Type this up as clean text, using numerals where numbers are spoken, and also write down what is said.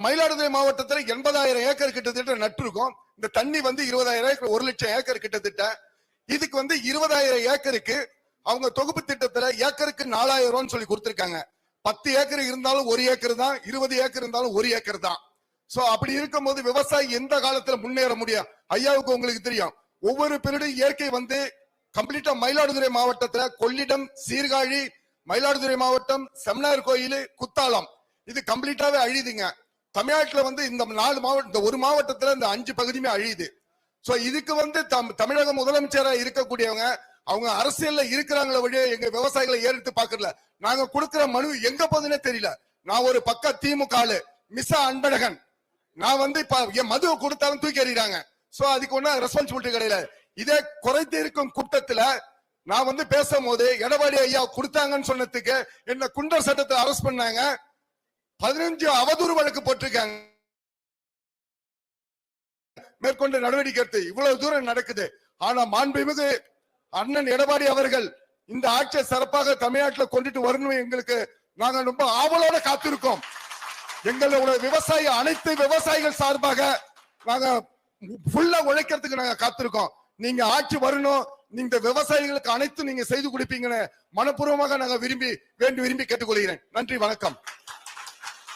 மயிலாடுதுறை மாவட்டத்தில் 80,000 ஏக்கர் கிட்டத்தட்ட நட்டு இருக்கும். இந்த தண்ணி 20,000 ஏக்கர் 1 லட்சம் ஏக்கர் கிட்டத்தட்ட. இதுக்கு 20,000 ஏக்கருக்கு அவங்க தொகுப்பு திட்டத்துல ஏக்கருக்கு 4,000 ரூபான்னு சொல்லி கொடுத்திருக்காங்க. 10 ஏக்கர் இருந்தாலும் 1 ஏக்கர் தான், 20 ஏக்கர் இருந்தாலும் 1 ஏக்கர் தான். சோ அப்படி இருக்கும் போது விவசாயி எந்த காலத்துல முன்னேற முடியும்? ஐயாவுக்கு உங்களுக்கு தெரியும், ஒவ்வொரு பீரியடும் இயற்கை கம்ப்ளீட்டா மயிலாடுதுறை மாவட்டத்துல கொள்ளிடம், சீர்காழி, மயிலாடுதுறை மாவட்டம், செம்மனார் கோயில், குத்தாலம் இது கம்ப்ளீட்டாவே அழியுதுங்க. தமிழ்நாட்டுல இந்த 4 மாவட்டம், இந்த ஒரு மாவட்டத்துல இந்த 5 பகுதியுமே அழியுது. சோ இதுக்கு தமிழக முதலமைச்சரா இருக்கக்கூடியவங்க அவங்க அரசியல்ல இருக்கிறாங்களே வழியே எங்க விவசாயிகளை ஏறிட்டு பாக்கல. நாங்க கொடுக்கிற மனு எங்க போகுதுன்னே தெரியல. நான் ஒரு பக்க திமுக மிஸ் அன்பழகன், நான் என் மதுவை கொடுத்தாலும் தூக்கி எறிகிறாங்க. சோ அதுக்கு ஒன்னும் ரெஸ்பான்சிபிலிட்டி கிடையாது. இதே குறைத்து இருக்கும் கூட்டத்துல நான் பேசும்போது எடப்பாடி ஐயா கொடுத்தாங்கன்னு சொன்னதுக்கு என்ன குண்டர் சட்டத்தை அரெஸ்ட் பண்ணாங்க. 15 அவதூறு வழக்கு போட்டிருக்காங்க. மேற்கொண்டு நடவடிக்கை எடுத்து இவ்வளவு தூரம் நடக்குது. ஆனா மாண்புமிகு அண்ணன் எடப்பாடி அவர்கள் இந்த ஆட்சியை சிறப்பாக தமிழ்நாட்டில் கொண்டுட்டு வரணும். எங்களுக்கு நாங்க ரொம்ப ஆவலோட காத்திருக்கோம். எங்களோட விவசாயி அனைத்து விவசாயிகள் சார்பாக நாங்க ஃபுல்லா உழைக்கிறதுக்கு நாங்க காத்திருக்கோம். நீங்க ஆட்சி வரணும், இந்த விவசாயிகளுக்கு அனைத்தும் நீங்க செய்து கொடுப்பீங்கன்னு மனப்பூர்வமாக நாங்க விரும்பி கேட்டுக்கொள்கிறேன். நன்றி, வணக்கம்.